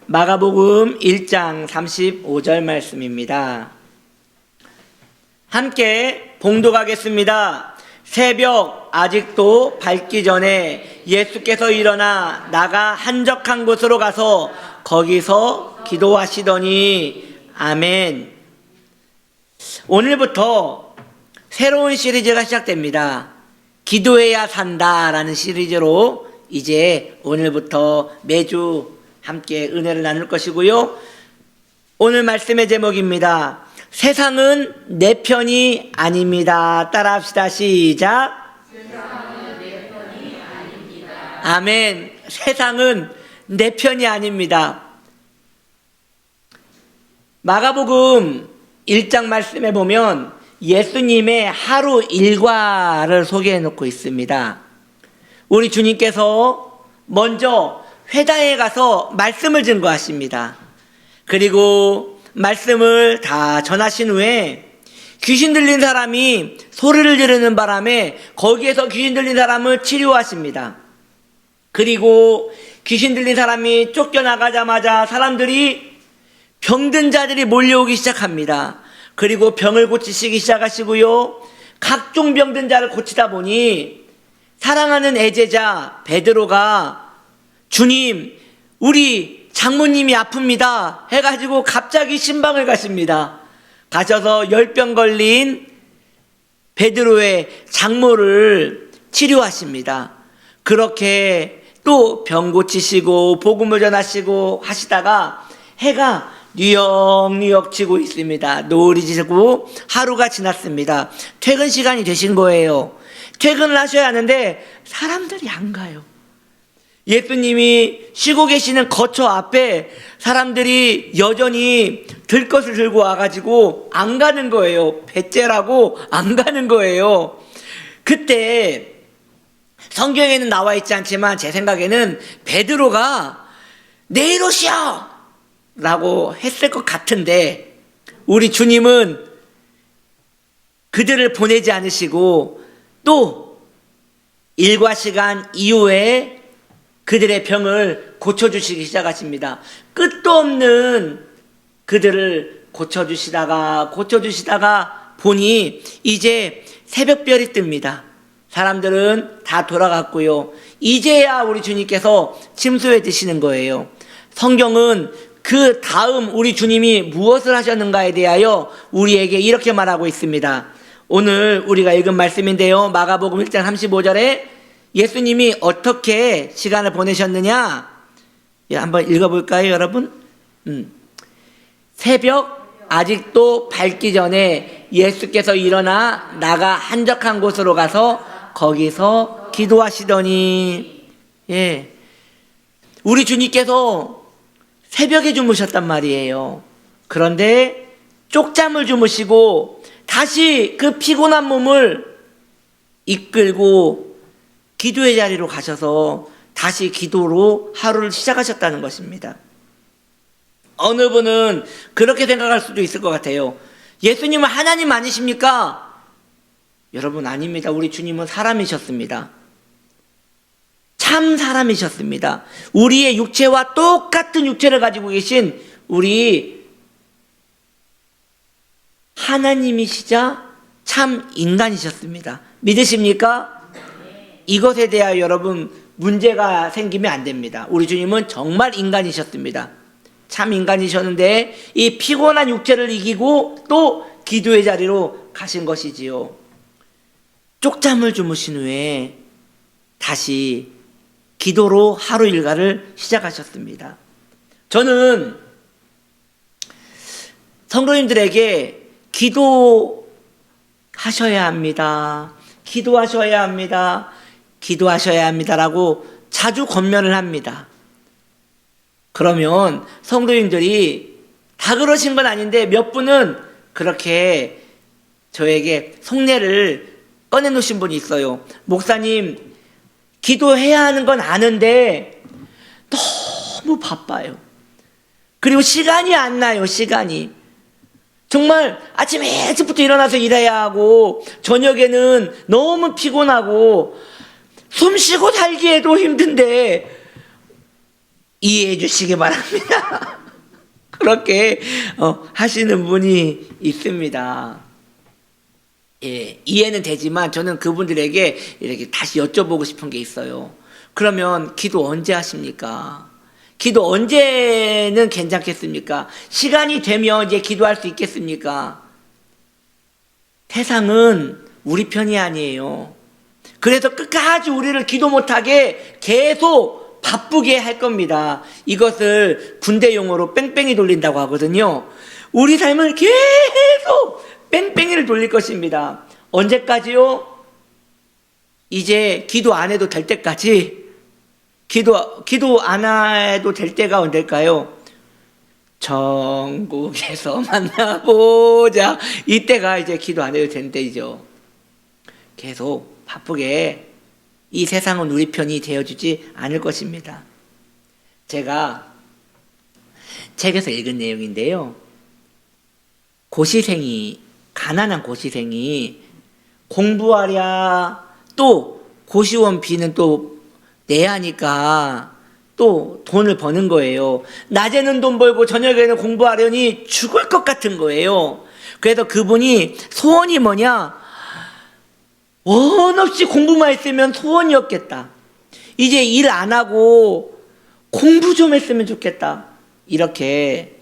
마가복음 1장 35절 말씀입니다. 함께 봉독하겠습니다. 새벽 아직도 밝기 전에 예수께서 일어나 나가 한적한 곳으로 가서 거기서 기도하시더니 아멘. 오늘부터 새로운 시리즈가 시작됩니다. 기도해야 산다라는 시리즈로 이제 오늘부터 매주 함께 은혜를 나눌 것이고요. 오늘 말씀의 제목입니다. 세상은 내 편이 아닙니다. 따라합시다. 시작. 세상은 내 편이 아닙니다. 아멘. 세상은 내 편이 아닙니다. 마가복음 1장 말씀에 보면 예수님의 하루 일과를 소개해 놓고 있습니다. 우리 주님께서 먼저 회당에 가서 말씀을 증거하십니다. 그리고 말씀을 다 전하신 후에 귀신 들린 사람이 소리를 지르는 바람에 거기에서 귀신 들린 사람을 치료하십니다. 그리고 귀신 들린 사람이 쫓겨나가자마자 사람들이 병든 자들이 몰려오기 시작합니다. 그리고 병을 고치시기 시작하시고요. 각종 병든 자를 고치다 보니 사랑하는 애제자 베드로가 주님, 우리 장모님이 아픕니다 해가지고 갑자기 신방을 가십니다. 가셔서 열병 걸린 베드로의 장모를 치료하십니다. 그렇게 또 병 고치시고 복음을 전하시고 하시다가 해가 뉴역뉴역 지고 있습니다. 노을이 지고 하루가 지났습니다. 퇴근 시간이 되신 거예요. 퇴근을 하셔야 하는데 사람들이 안 가요. 예수님이 쉬고 계시는 거처 앞에 사람들이 여전히 들 것을 들고 와가지고 안 가는 거예요. 배째라고 안 가는 거예요. 그때 성경에는 나와 있지 않지만 제 생각에는 베드로가 내일 오시오 라고 했을 것 같은데 우리 주님은 그들을 보내지 않으시고 또 일과 시간 이후에 그들의 병을 고쳐주시기 시작하십니다. 끝도 없는 그들을 고쳐주시다가 보니 이제 새벽별이 뜹니다. 사람들은 다 돌아갔고요. 이제야 우리 주님께서 침소에 드시는 거예요. 성경은 그 다음 우리 주님이 무엇을 하셨는가에 대하여 우리에게 이렇게 말하고 있습니다. 오늘 우리가 읽은 말씀인데요. 마가복음 1장 35절에 예수님이 어떻게 시간을 보내셨느냐? 한번 읽어볼까요, 여러분? 새벽 아직도 밝기 전에 예수께서 일어나 나가 한적한 곳으로 가서 거기서 기도하시더니 우리 주님께서 새벽에 주무셨단 말이에요. 그런데 쪽잠을 주무시고 다시 그 피곤한 몸을 이끌고 기도의 자리로 가셔서 다시 기도로 하루를 시작하셨다는 것입니다. 어느 분은 그렇게 생각할 수도 있을 것 같아요. 예수님은 하나님 아니십니까? 여러분, 아닙니다. 우리 주님은 사람이셨습니다. 참 사람이셨습니다. 우리의 육체와 똑같은 육체를 가지고 계신 우리 하나님이시자 참 인간이셨습니다. 믿으십니까? 이것에 대하여 여러분 문제가 생기면 안 됩니다. 우리 주님은 정말 인간이셨습니다. 참 인간이셨는데 이 피곤한 육체를 이기고 또 기도의 자리로 가신 것이지요. 쪽잠을 주무신 후에 다시 기도로 하루 일과를 시작하셨습니다. 저는 성도님들에게 기도하셔야 합니다. 기도하셔야 합니다. 기도하셔야 합니다라고 자주 권면을 합니다. 그러면 성도님들이 다 그러신 건 아닌데 몇 분은 그렇게 저에게 속내를 꺼내놓으신 분이 있어요. 목사님, 기도해야 하는 건 아는데 너무 바빠요. 그리고 시간이 안 나요. 시간이. 정말 아침에 일찍부터 일어나서 일해야 하고 저녁에는 너무 피곤하고 숨 쉬고 살기에도 힘든데 이해해 주시기 바랍니다. 그렇게 하시는 분이 있습니다. 예, 이해는 되지만 저는 그분들에게 이렇게 다시 여쭤보고 싶은 게 있어요. 그러면 기도 언제 하십니까? 기도 언제는 괜찮겠습니까? 시간이 되면 이제 기도할 수 있겠습니까? 세상은 우리 편이 아니에요. 그래서 끝까지 우리를 기도 못하게 계속 바쁘게 할 겁니다. 이것을 군대 용어로 뺑뺑이 돌린다고 하거든요. 우리 삶을 계속 뺑뺑이를 돌릴 것입니다. 언제까지요? 이제 기도 안 해도 될 때까지. 기도 안 해도 될 때가 언제일까요? 천국에서 만나보자. 이때가 이제 기도 안 해도 되는 때이죠. 계속 바쁘게 이 세상은 우리 편이 되어주지 않을 것입니다. 제가 책에서 읽은 내용인데요. 가난한 고시생이 공부하랴 또 고시원비는 또 내야 하니까 또 돈을 버는 거예요. 낮에는 돈 벌고 저녁에는 공부하려니 죽을 것 같은 거예요. 그래서 그분이 소원이 뭐냐? 원 없이 공부만 했으면 소원이었겠다. 이제 일 안 하고 공부 좀 했으면 좋겠다. 이렇게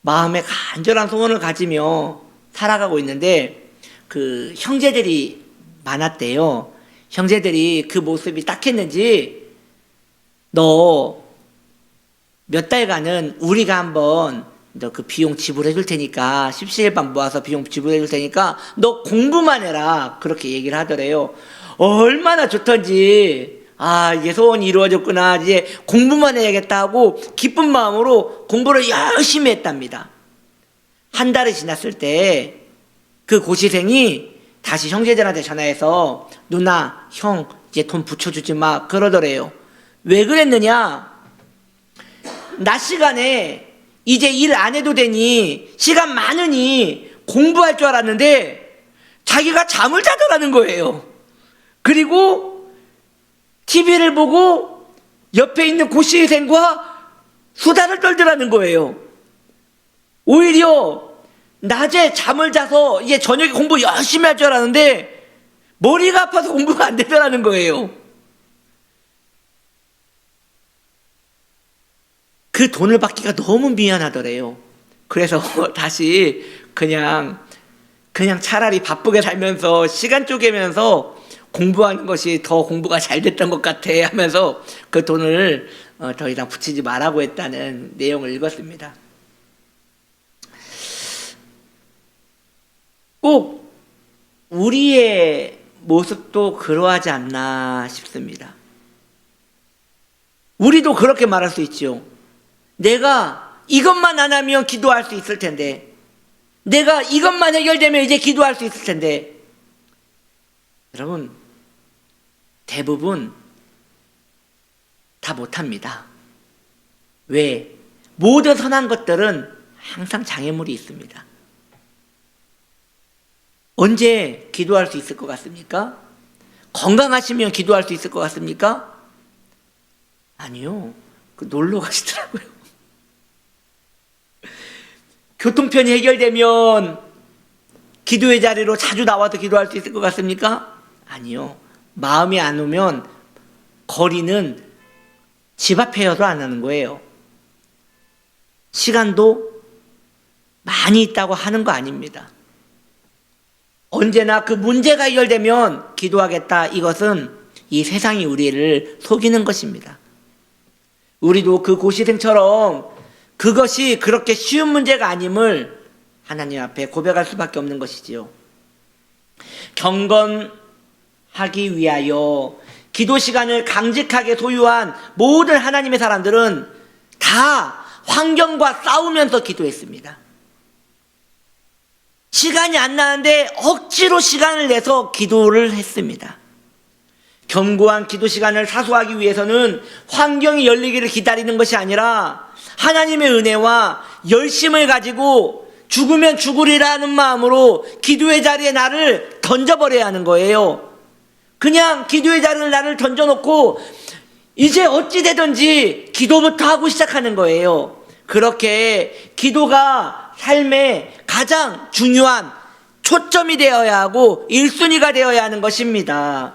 마음에 간절한 소원을 가지며 살아가고 있는데 그 형제들이 많았대요. 형제들이 그 모습이 딱했는지 너 몇 달간은 우리가 한번 너 그 비용 지불해 줄 테니까 십시일반 모아서 비용 지불해 줄 테니까 너 공부만 해라. 그렇게 얘기를 하더래요. 얼마나 좋던지 이제 소원이 이루어졌구나. 이제 공부만 해야겠다 하고 기쁜 마음으로 공부를 열심히 했답니다. 한 달이 지났을 때 그 고시생이 다시 형제들한테 전화해서 누나, 형 이제 돈 붙여주지 마 그러더래요. 왜 그랬느냐? 낮 시간에 이제 일 안 해도 되니 시간 많으니 공부할 줄 알았는데 자기가 잠을 자더라는 거예요. 그리고 TV를 보고 옆에 있는 고시생과 수다를 떨더라는 거예요. 오히려 낮에 잠을 자서 이제 저녁에 공부 열심히 할 줄 알았는데 머리가 아파서 공부가 안 되더라는 거예요. 그 돈을 받기가 너무 미안하더래요. 그래서 다시 그냥 차라리 바쁘게 살면서 시간 쪼개면서 공부하는 것이 더 공부가 잘 됐던 것 같아 하면서 그 돈을 더 이상 붙이지 말라고 했다는 내용을 읽었습니다. 꼭 우리의 모습도 그러하지 않나 싶습니다. 우리도 그렇게 말할 수 있죠. 내가 이것만 안 하면 기도할 수 있을 텐데, 내가 이것만 해결되면 이제 기도할 수 있을 텐데. 여러분, 대부분 다 못합니다. 왜? 모든 선한 것들은 항상 장애물이 있습니다. 언제 기도할 수 있을 것 같습니까? 건강하시면 기도할 수 있을 것 같습니까? 아니요. 놀러 가시더라고요. 교통편이 해결되면 기도의 자리로 자주 나와서 기도할 수 있을 것 같습니까? 아니요. 마음이 안 오면 거리는 집 앞에여도 안 하는 거예요. 시간도 많이 있다고 하는 거 아닙니다. 언제나 그 문제가 해결되면 기도하겠다. 이것은 이 세상이 우리를 속이는 것입니다. 우리도 그 고시생처럼 그것이 그렇게 쉬운 문제가 아님을 하나님 앞에 고백할 수밖에 없는 것이지요. 경건하기 위하여 기도 시간을 강직하게 소유한 모든 하나님의 사람들은 다 환경과 싸우면서 기도했습니다. 시간이 안 나는데 억지로 시간을 내서 기도를 했습니다. 견고한 기도 시간을 사수하기 위해서는 환경이 열리기를 기다리는 것이 아니라 하나님의 은혜와 열심을 가지고 죽으면 죽으리라는 마음으로 기도의 자리에 나를 던져버려야 하는 거예요. 그냥 기도의 자리에 나를 던져놓고 이제 어찌 되든지 기도부터 하고 시작하는 거예요. 그렇게 기도가 삶의 가장 중요한 초점이 되어야 하고 1순위가 되어야 하는 것입니다.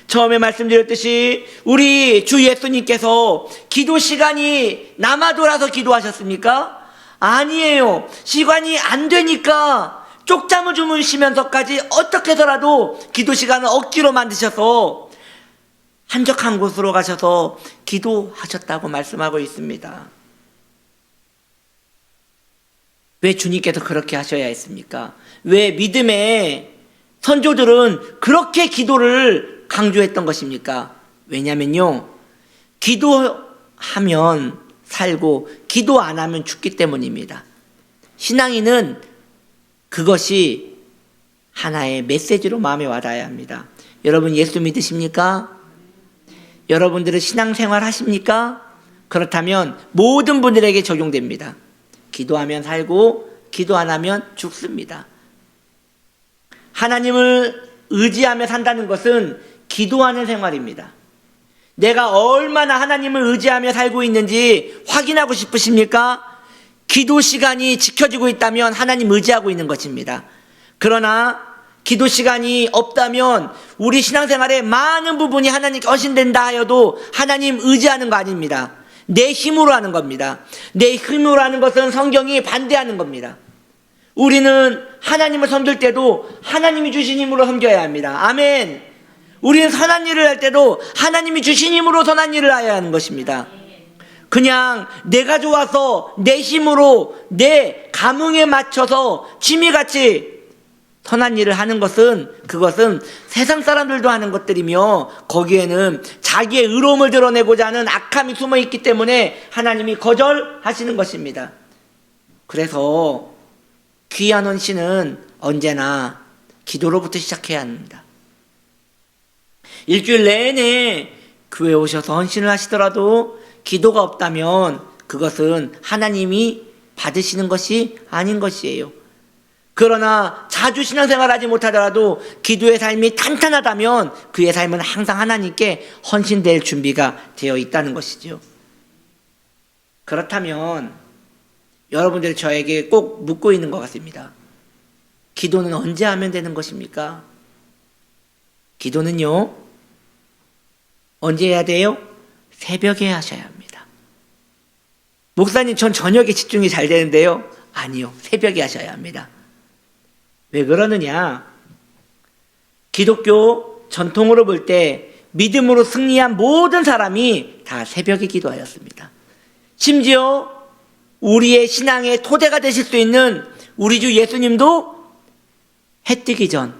처음에 말씀드렸듯이 우리 주 예수님께서 기도 시간이 남아돌아서 기도하셨습니까? 아니에요. 시간이 안 되니까 쪽잠을 주무시면서까지 어떻게 해서라도 기도 시간을 억지로 만드셔서 한적한 곳으로 가셔서 기도하셨다고 말씀하고 있습니다. 왜 주님께서 그렇게 하셔야 했습니까? 왜 믿음의 선조들은 그렇게 기도를 강조했던 것입니까? 왜냐면요, 기도하면 살고 기도 안 하면 죽기 때문입니다. 신앙인은 그것이 하나의 메시지로 마음에 와닿아야 합니다. 여러분 예수 믿으십니까? 여러분들은 신앙생활 하십니까? 그렇다면 모든 분들에게 적용됩니다. 기도하면 살고 기도 안 하면 죽습니다. 하나님을 의지하며 산다는 것은 기도하는 생활입니다. 내가 얼마나 하나님을 의지하며 살고 있는지 확인하고 싶으십니까? 기도 시간이 지켜지고 있다면 하나님 의지하고 있는 것입니다. 그러나 기도 시간이 없다면 우리 신앙생활의 많은 부분이 하나님께 헌신된다 하여도 하나님 의지하는 거 아닙니다. 내 힘으로 하는 겁니다. 내 힘으로 하는 것은 성경이 반대하는 겁니다. 우리는 하나님을 섬길 때도 하나님이 주신 힘으로 섬겨야 합니다. 아멘. 우리는 선한 일을 할 때도 하나님이 주신 힘으로 선한 일을 해야 하는 것입니다. 그냥 내가 좋아서 내 힘으로 내 감흥에 맞춰서 취미같이 선한 일을 하는 것은 그것은 세상 사람들도 하는 것들이며 거기에는 자기의 의로움을 드러내고자 하는 악함이 숨어 있기 때문에 하나님이 거절하시는 것입니다. 그래서 귀한 헌신은 언제나 기도로부터 시작해야 합니다. 일주일 내내 교회에 오셔서 헌신을 하시더라도 기도가 없다면 그것은 하나님이 받으시는 것이 아닌 것이에요. 그러나 자주 신앙생활을 하지 못하더라도 기도의 삶이 탄탄하다면 그의 삶은 항상 하나님께 헌신될 준비가 되어 있다는 것이죠. 그렇다면 여러분들이 저에게 꼭 묻고 있는 것 같습니다. 기도는 언제 하면 되는 것입니까? 기도는요, 언제 해야 돼요? 새벽에 하셔야 합니다. 목사님, 전 저녁에 집중이 잘 되는데요. 아니요, 새벽에 하셔야 합니다. 왜 그러느냐? 기독교 전통으로 볼 때 믿음으로 승리한 모든 사람이 다 새벽에 기도하였습니다. 심지어 우리의 신앙의 토대가 되실 수 있는 우리 주 예수님도 해 뜨기 전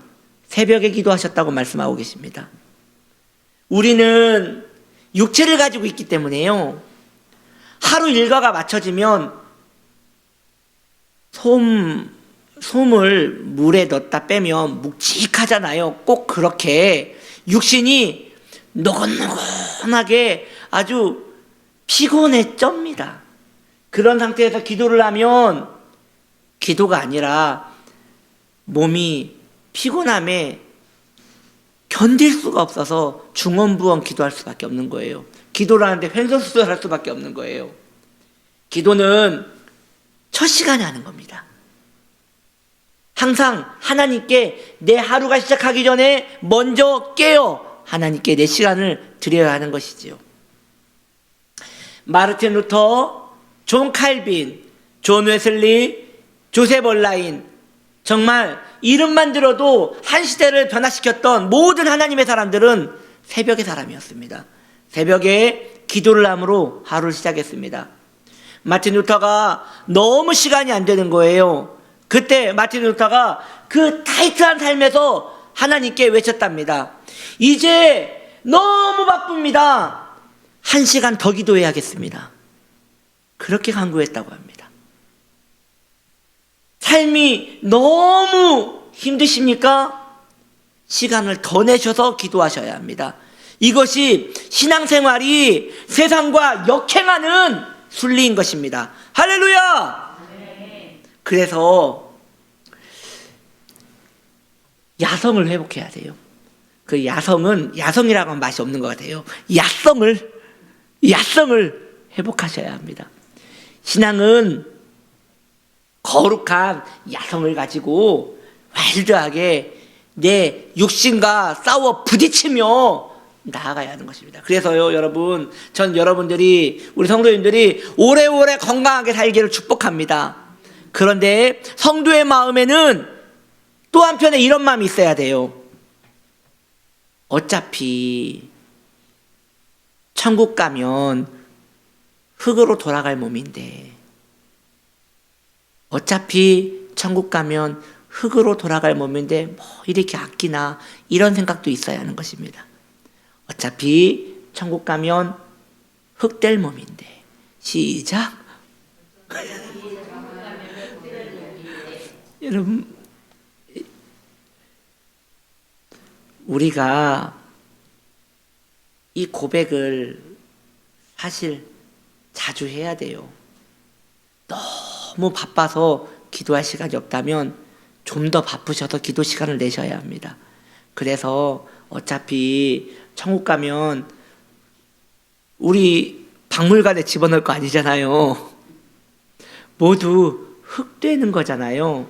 새벽에 기도하셨다고 말씀하고 계십니다. 우리는 육체를 가지고 있기 때문에요, 하루 일과가 맞춰지면 솜을 물에 넣었다 빼면 묵직하잖아요. 꼭 그렇게 육신이 노곤노곤하게 아주 피곤해 쩝니다. 그런 상태에서 기도를 하면 기도가 아니라 몸이 피곤함에 견딜 수가 없어서 중언부언 기도할 수밖에 없는 거예요. 기도를 하는데 횡설수설할 수밖에 없는 거예요. 기도는 첫 시간에 하는 겁니다. 항상 하나님께 내 하루가 시작하기 전에 먼저 깨어 하나님께 내 시간을 드려야 하는 것이지요. 마르틴 루터, 존 칼빈, 존 웨슬리, 조셉 얼라인, 정말 이름만 들어도 한 시대를 변화시켰던 모든 하나님의 사람들은 새벽의 사람이었습니다. 새벽에 기도를 함으로 하루를 시작했습니다. 마틴 루터가 너무 시간이 안 되는 거예요. 그때 마틴 루터가 그 타이트한 삶에서 하나님께 외쳤답니다. 이제 너무 바쁩니다. 1시간 더 기도해야겠습니다. 그렇게 간구했다고 합니다. 삶이 너무 힘드십니까? 시간을 더 내셔서 기도하셔야 합니다. 이것이 신앙생활이 세상과 역행하는 순리인 것입니다. 할렐루야! 그래서 야성을 회복해야 돼요. 그 야성은, 야성이라고 하면 맛이 없는 것 같아요. 야성을 야성을 회복하셔야 합니다. 신앙은 거룩한 야성을 가지고 와일드하게 내 육신과 싸워 부딪히며 나아가야 하는 것입니다. 그래서요, 여러분, 전 여러분들이, 우리 성도님들이 오래오래 건강하게 살기를 축복합니다. 그런데 성도의 마음에는 또 한편에 이런 마음이 있어야 돼요. 어차피 천국 가면 흙으로 돌아갈 몸인데, 어차피 천국 가면 흙으로 돌아갈 몸인데 뭐 이렇게 아끼나, 이런 생각도 있어야 하는 것입니다. 어차피 천국 가면 흙 될 몸인데. 시작. 여러분, 우리가 이 고백을 사실 자주 해야 돼요. 너무 바빠서 기도할 시간이 없다면 좀 더 바쁘셔서 기도 시간을 내셔야 합니다. 그래서 어차피 천국 가면 우리 박물관에 집어넣을 거 아니잖아요. 모두 흙 되는 거잖아요.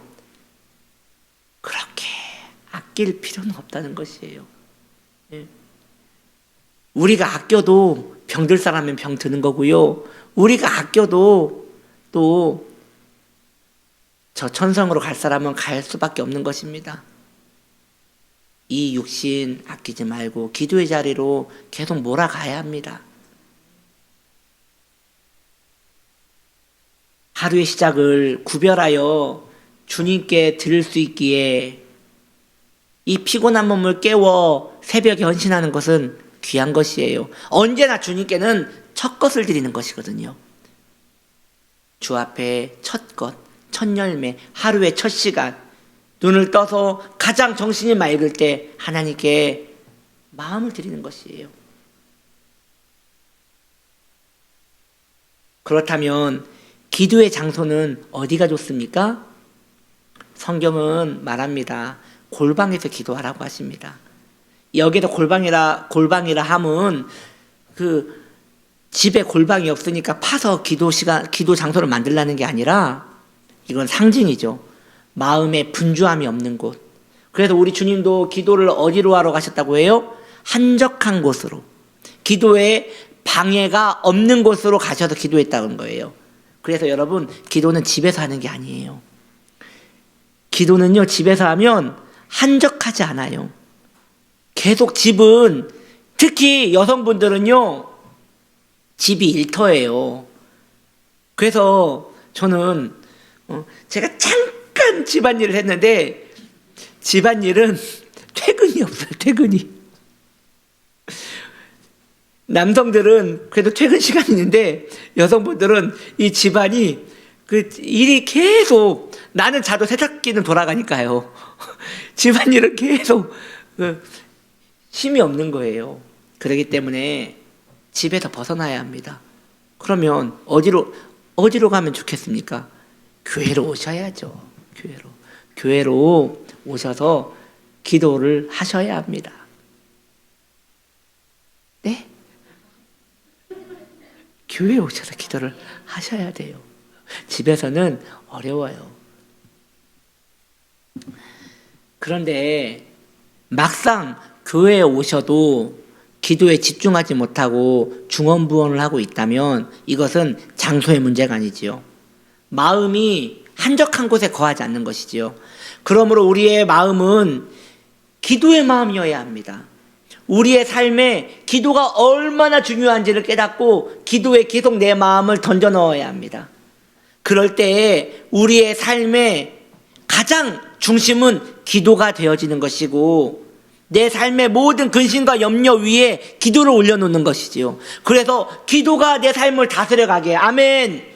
그렇게 아낄 필요는 없다는 것이에요. 우리가 아껴도 병들 사람은 병 드는 거고요. 우리가 아껴도 또 저 천성으로 갈 사람은 갈 수밖에 없는 것입니다. 이 육신 아끼지 말고 기도의 자리로 계속 몰아가야 합니다. 하루의 시작을 구별하여 주님께 드릴 수 있기에 이 피곤한 몸을 깨워 새벽에 헌신하는 것은 귀한 것이에요. 언제나 주님께는 첫 것을 드리는 것이거든요. 주 앞에 첫 것, 첫 열매, 하루의 첫 시간, 눈을 떠서 가장 정신이 맑을 때 하나님께 마음을 드리는 것이에요. 그렇다면 기도의 장소는 어디가 좋습니까? 성경은 말합니다. 골방에서 기도하라고 하십니다. 여기도 골방이라 함은 그 집에 골방이 없으니까 파서 기도 장소를 만들라는 게 아니라 이건 상징이죠. 마음에 분주함이 없는 곳. 그래서 우리 주님도 기도를 어디로 하러 가셨다고 해요? 한적한 곳으로. 기도에 방해가 없는 곳으로 가셔서 기도했다는 거예요. 그래서 여러분, 기도는 집에서 하는 게 아니에요. 기도는요, 집에서 하면 한적하지 않아요. 계속 집은, 특히 여성분들은요, 집이 일터예요. 그래서 저는 제가 잠깐 집안일을 했는데 집안일은 퇴근이 없어요. 퇴근이. 남성들은 그래도 퇴근 시간이 있는데 여성분들은 이 집안이 그 일이 계속, 나는 자도 세탁기는 돌아가니까요. 집안일은 계속 쉼이 없는 거예요. 그렇기 때문에 집에서 벗어나야 합니다. 그러면 어디로 가면 좋겠습니까? 교회로 오셔야죠. 교회로 오셔서 기도를 하셔야 합니다. 네? 교회에 오셔서 기도를 하셔야 돼요. 집에서는 어려워요. 그런데 막상 교회에 오셔도 기도에 집중하지 못하고 중언부언을 하고 있다면 이것은 장소의 문제가 아니지요. 마음이 한적한 곳에 거하지 않는 것이지요. 그러므로 우리의 마음은 기도의 마음이어야 합니다. 우리의 삶에 기도가 얼마나 중요한지를 깨닫고 기도에 계속 내 마음을 던져 넣어야 합니다. 그럴 때에 우리의 삶의 가장 중심은 기도가 되어지는 것이고 내 삶의 모든 근심과 염려 위에 기도를 올려놓는 것이지요. 그래서 기도가 내 삶을 다스려가게 해. 아멘.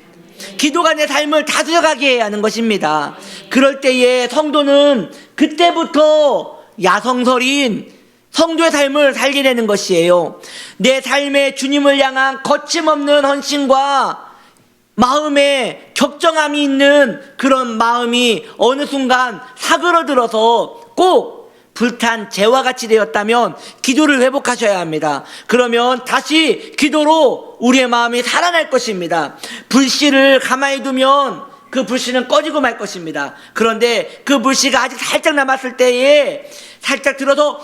기도가 내 삶을 다스려가게 해야 하는 것입니다. 그럴 때에 성도는 그때부터 야성설인 성도의 삶을 살게 되는 것이에요. 내 삶에 주님을 향한 거침없는 헌신과 마음에 격정함이 있는 그런 마음이 어느 순간 사그러들어서 꼭 불탄 재와 같이 되었다면 기도를 회복하셔야 합니다. 그러면 다시 기도로 우리의 마음이 살아날 것입니다. 불씨를 가만히 두면 그 불씨는 꺼지고 말 것입니다. 그런데 그 불씨가 아직 살짝 남았을 때에 살짝 들어서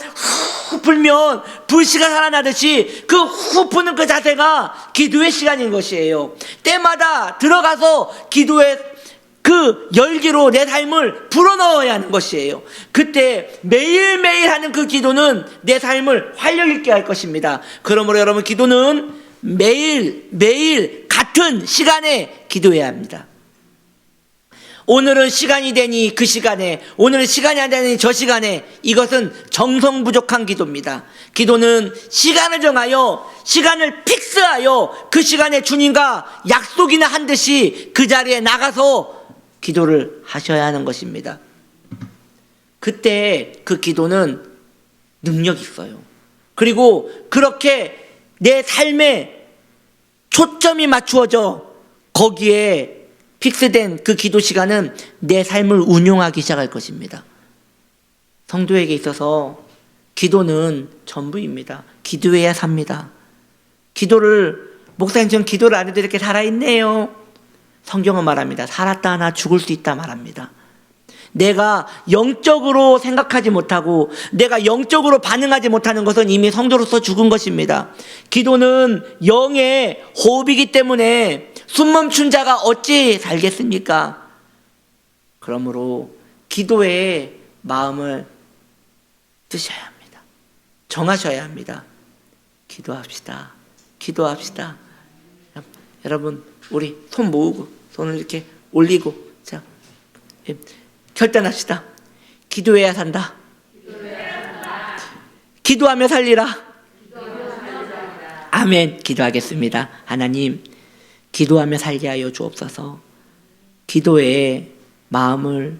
후 불면 불씨가 살아나듯이 그 후 부는 그 자세가 기도의 시간인 것이에요. 때마다 들어가서 기도의 그 열기로 내 삶을 불어넣어야 하는 것이에요. 그때 매일매일 하는 그 기도는 내 삶을 활력 있게 할 것입니다. 그러므로 여러분, 기도는 매일 같은 시간에 기도해야 합니다. 오늘은 시간이 되니 그 시간에, 오늘은 시간이 안 되니 저 시간에, 이것은 정성 부족한 기도입니다. 기도는 시간을 정하여, 시간을 픽스하여 그 시간에 주님과 약속이나 한 듯이 그 자리에 나가서 기도를 하셔야 하는 것입니다. 그때 그 기도는 능력이 있어요. 그리고 그렇게 내 삶에 초점이 맞추어져 거기에 픽스된 그 기도 시간은 내 삶을 운용하기 시작할 것입니다. 성도에게 있어서 기도는 전부입니다. 기도해야 삽니다. 목사님 전 기도를 안 해도 이렇게 살아있네요. 성경은 말합니다. 살았다 하나 죽을 수 있다 말합니다. 내가 영적으로 생각하지 못하고 내가 영적으로 반응하지 못하는 것은 이미 성도로서 죽은 것입니다. 기도는 영의 호흡이기 때문에 숨멈춘 자가 어찌 살겠습니까? 그러므로 기도에 마음을 쓰셔야 합니다. 정하셔야 합니다. 기도합시다. 기도합시다. 여러분, 우리 손 모으고 손을 이렇게 올리고, 자, 결단합시다. 기도해야 산다. 기도하며 살리라. 아멘. 기도하겠습니다. 하나님, 기도하며 살게 하여 주옵소서. 기도에 마음을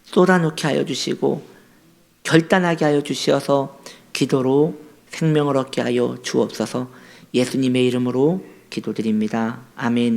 쏟아놓게 하여 주시고 결단하게 하여 주시어서 기도로 생명을 얻게 하여 주옵소서. 예수님의 이름으로 기도드립니다. 아멘.